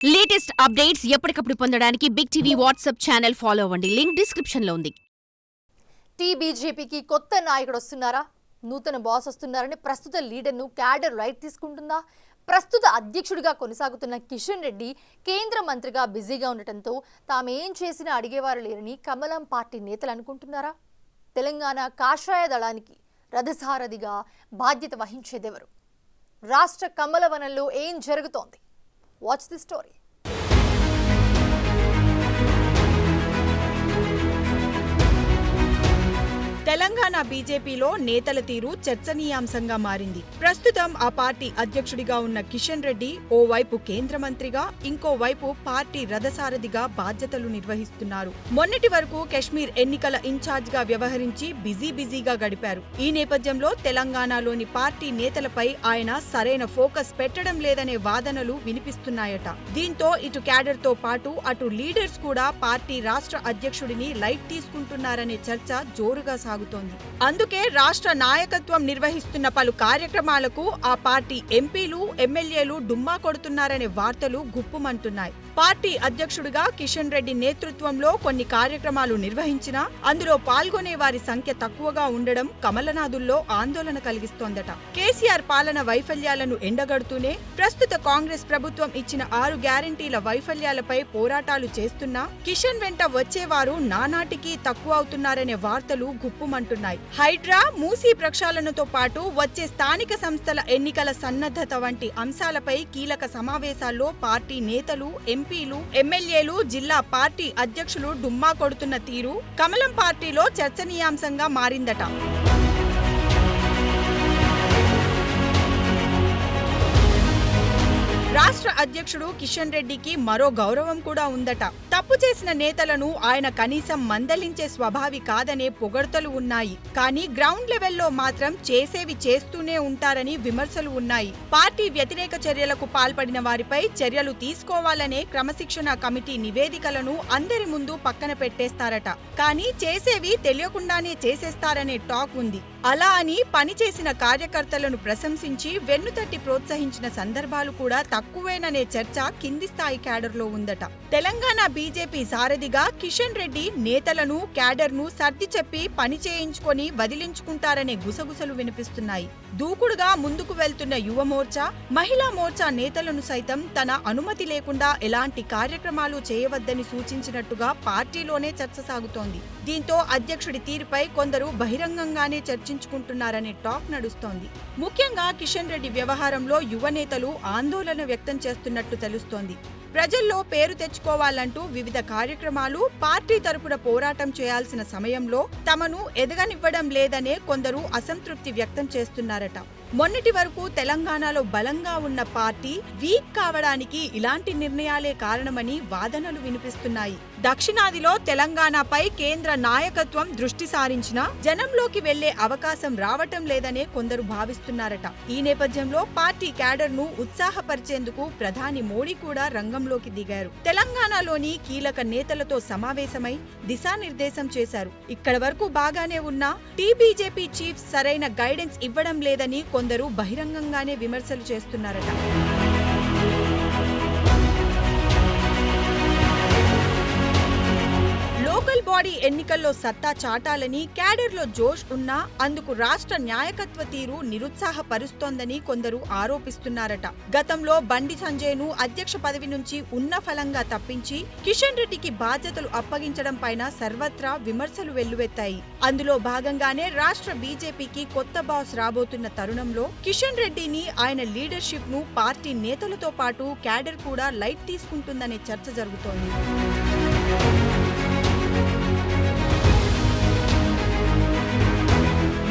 Latest updates ఎప్పటికప్పుడు పొందడానికి big TV WhatsApp channel follow అవ్వండి. లింక్ డిస్క్రిప్షన్ లో ఉంది. బీజేపీకి కొత్త నాయకుడు వస్తున్నారా? నూతన బాస్ వస్తున్నారని ప్రస్తుత లీడర్ను క్యాడర్ రైట్ తీసుకుంటుందా? ప్రస్తుత అధ్యక్షుడిగా కొనసాగుతున్న కిషన్ రెడ్డి కేంద్ర మంత్రిగా బిజీగా ఉండటంతో తామేం చేసినా అడిగేవారు లేరని కమలం పార్టీ నేతలు అనుకుంటున్నారా? తెలంగాణ కాషాయ దళానికి రథసారథిగా బాధ్యత వహించేదెవరు? రాష్ట్ర కమలవనంలో ఏం జరుగుతోంది? Watch the story. తెలంగాణ బీజేపీలో నేతల తీరు చర్చనీయాంశంగా మారింది. ప్రస్తుతం ఆ పార్టీ అధ్యక్షుడిగా ఉన్న కిషన్ రెడ్డి ఓవైపు కేంద్ర మంత్రిగా, ఇంకోవైపు పార్టీ రథసారథిగా బాధ్యతలు నిర్వహిస్తున్నారు. మొన్నటి వరకు కశ్మీర్ ఎన్నికల ఇన్ఛార్జ్ గా వ్యవహరించి బిజీగా గడిపారు. ఈ నేపథ్యంలో తెలంగాణలోని పార్టీ నేతలపై ఆయన సరైన ఫోకస్ పెట్టడం లేదనే వాదనలు వినిపిస్తున్నాయట. దీంతో ఇటు క్యాడర్ తో పాటు అటు లీడర్స్ కూడా పార్టీ రాష్ట్ర అధ్యక్షుడిని లైట్ తీసుకుంటున్నారనే చర్చ జోరుగా సాగుతోంది. అందుకే రాష్ట్ర నాయకత్వం నిర్వహిస్తున్న పలు కార్యక్రమాలకు ఆ పార్టీ ఎంపీలు, ఎమ్మెల్యేలు డుమ్మా కొడుతున్నారనే వార్తలు గుప్పుమంటున్నాయి. పార్టీ అధ్యక్షుడిగా కిషన్ రెడ్డి నేతృత్వంలో కొన్ని కార్యక్రమాలు నిర్వహించినా అందులో పాల్గొనే వారి సంఖ్య తక్కువగా ఉండడం కమలనాథుల్లో ఆందోళన కలిగిస్తోందట. కేసీఆర్ పాలన వైఫల్యాలను ఎండగడుతూనే ప్రస్తుత కాంగ్రెస్ ప్రభుత్వం ఇచ్చిన 6 గ్యారంటీల వైఫల్యాలపై పోరాటాలు చేస్తున్నా కిషన్ వెంట వచ్చేవారు నానాటికి తక్కువ అవుతున్నారనే వార్తలు గుప్పుమంటున్నాయి. హైడ్రా, మూసీ ప్రక్షాళనతో పాటు వచ్చే స్థానిక సంస్థల ఎన్నికల సన్నద్ధత వంటి అంశాలపై కీలక సమావేశాల్లో పార్టీ నేతలు, ఎంపీలు, ఎమ్మెల్యేలు, జిల్లా పార్టీ అధ్యక్షులు డుమ్మా కొడుతున్న తీరు కమలం పార్టీలో చర్చనీయాంశంగా మారిందట. రాష్ట్ర అధ్యక్షుడు కిషన్ రెడ్డికి మరో గౌరవం కూడా ఉందట. తప్పు చేసిన నేతలను ఆయన కనీసం మందలించే స్వభావి కాదనే పొగడ్తలు ఉన్నాయి. కానీ గ్రౌండ్ లెవెల్లో మాత్రం చేసేవి చేస్తూనే ఉంటారని విమర్శలు ఉన్నాయి. పార్టీ వ్యతిరేక చర్యలకు పాల్పడిన వారిపై చర్యలు తీసుకోవాలనే క్రమశిక్షణ కమిటీ నివేదికలను అందరి ముందు పక్కన పెట్టేస్తారట. కానీ చేసేవి తెలియకుండానే చేసేస్తారనే టాక్ ఉంది. అలా అని పనిచేసిన కార్యకర్తలను ప్రశంసించి వెన్నుతట్టి ప్రోత్సహించిన సందర్భాలు కూడా తక్కువేననే చర్చ కింది స్థాయి క్యాడర్లో ఉందట. తెలంగాణ బీజేపీ సారథిగా కిషన్ రెడ్డి నేతలను, క్యాడర్ను సర్ది చెప్పి పని చేయించుకొని వదిలించుకుంటారనే గుసగుసలు వినిపిస్తున్నాయి. దూకుడుగా ముందుకు వెళ్తున్న యువ మోర్చా, మహిళా మోర్చా నేతలను సైతం తన అనుమతి లేకుండా ఎలాంటి కార్యక్రమాలు చేయవద్దని సూచించినట్టుగా పార్టీలోనే చర్చ సాగుతోంది. దీంతో అధ్యక్షుడి తీరుపై కొందరు బహిరంగంగానే చర్చించుకుంటున్నారనే టాక్ నడుస్తోంది. ముఖ్యంగా కిషన్ రెడ్డి వ్యవహారంలో యువ నేతలు ఆందోళన వ్యక్తం చేస్తున్నట్టు తెలుస్తోంది. ప్రజల్లో పేరు తెచ్చుకోవాలంటూ వివిధ కార్యక్రమాలు, పార్టీ తరపున పోరాటం చేయాల్సిన సమయంలో తమను ఎదగనివ్వడం లేదనే కొందరు అసంతృప్తి వ్యక్తం చేస్తున్నారట. మొన్నటి వరకు తెలంగాణలో బలంగా ఉన్న పార్టీ వీక్ కావడానికి ఇలాంటి నిర్ణయాలే కారణమని వాదనలు వినిపిస్తున్నాయి. దక్షిణాదిలో తెలంగాణపై కేంద్ర నాయకత్వం దృష్టి సారించినా జనంలోకి వెళ్లే అవకాశం రావటం లేదనే కొందరు భావిస్తున్నారట. ఈ నేపథ్యంలో పార్టీ క్యాడర్ను ఉత్సాహపరిచేందుకు ప్రధాని మోడీ కూడా రంగంలోకి దిగారు. తెలంగాణలోని కీలక నేతలతో సమావేశమై దిశానిర్దేశం చేశారు. ఇక్కడ వరకు బాగానే ఉన్నా బీజేపీ చీఫ్ సరైన గైడెన్స్ ఇవ్వడం లేదని కొందరు బహిరంగంగానే విమర్శలు చేస్తున్నారట. లోకల్ బాడీ ఎన్నికల్లో సత్తా చాటాలని క్యాడర్లో జోష్ ఉన్నా అందుకు రాష్ట్ర నాయకత్వ తీరు నిరుత్సాహపరుస్తోందని కొందరు ఆరోపిస్తున్నారట. గతంలో బండి సంజయ్ను అధ్యక్ష పదవి నుంచి ఉన్న ఫలంగా తప్పించి కిషన్ రెడ్డికి బాధ్యతలు అప్పగించడం పైన సర్వత్రా విమర్శలు వెల్లువెత్తాయి. అందులో భాగంగానే రాష్ట్ర బీజేపీకి కొత్త బాస్ రాబోతున్న తరుణంలో కిషన్ రెడ్డిని, ఆయన లీడర్షిప్ ను పార్టీ నేతలతో పాటు క్యాడర్ కూడా లైట్ తీసుకుంటుందనే చర్చ జరుగుతోంది.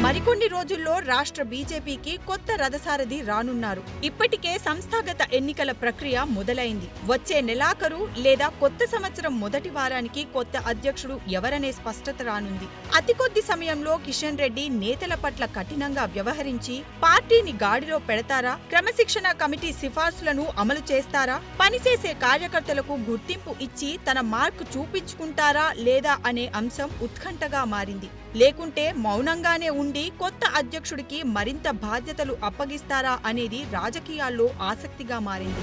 మరికొన్ని రోజుల్లో రాష్ట్ర బీజేపీకి కొత్త రథసారథి రానున్నారు. ఇప్పటికే సంస్థాగత ఎన్నికల ప్రక్రియ మొదలైంది. వచ్చే నెలాఖరు లేదా కొత్త సంవత్సరం మొదటి వారానికి కొత్త అధ్యక్షుడు ఎవరనే స్పష్టత రానుంది. అతి కొద్ది సమయంలో కిషన్ రెడ్డి నేతల పట్ల కఠినంగా వ్యవహరించి పార్టీని గాడిలో పెడతారా? క్రమశిక్షణ కమిటీ సిఫార్సులను అమలు చేస్తారా? పనిచేసే కార్యకర్తలకు గుర్తింపు ఇచ్చి తన మార్కు చూపించుకుంటారా లేదా అనే అంశం ఉత్కంఠగా మారింది. లేకుంటే మౌనంగానే ఉండి కొత్త అధ్యక్షుడికి మరింత బాధ్యతలు అప్పగిస్తారా అనేది రాజకీయాల్లో ఆసక్తిగా మారింది.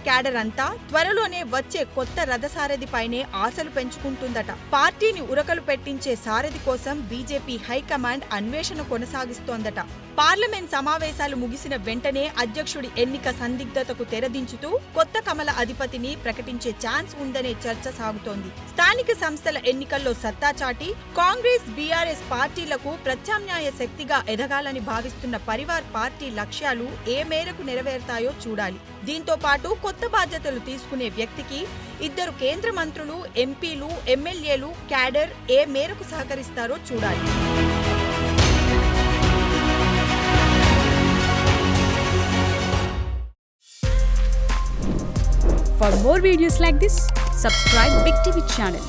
క్యాడర్ అంతా త్వరలోనే వచ్చే కొత్త రథసారథిపైనే ఆశలు పెంచుకుంటుందట. పార్టీని ఉరకలు పెట్టించే సారథి కోసం బీజేపీ హైకమాండ్ అన్వేషణ కొనసాగిస్తోందట. పార్లమెంట్ సమావేశాలు ముగిసిన వెంటనే అధ్యక్షుడి ఎన్నిక సందిగ్ధతకు తెరదించుతూ కొత్త కమల అధిపతిని ప్రకటించే ఛాన్స్ ఉందనే చర్చ సాగుతోంది. స్థానిక సంస్థల ఎన్నికల్లో సత్తా చాటి కాంగ్రెస్, బీఆర్ఎస్ పార్టీలకు ప్రత్యామ్నాయ శక్తిగా ఎదగాలని భావిస్తున్న పరివార్ పార్టీ లక్ష్యాలు ఏ మేరకు నెరవేరుతాయో చూడాలి. దీంతో పాటు కొత్త బాధ్యతలు తీసుకునే వ్యక్తికి 2 కేంద్ర మంత్రులు, ఎంపీలు, ఎమ్మెల్యేలు, క్యాడర్ ఏ మేరకు సహకరిస్తారో చూడాలి. For more videos like this, subscribe Big TV channel.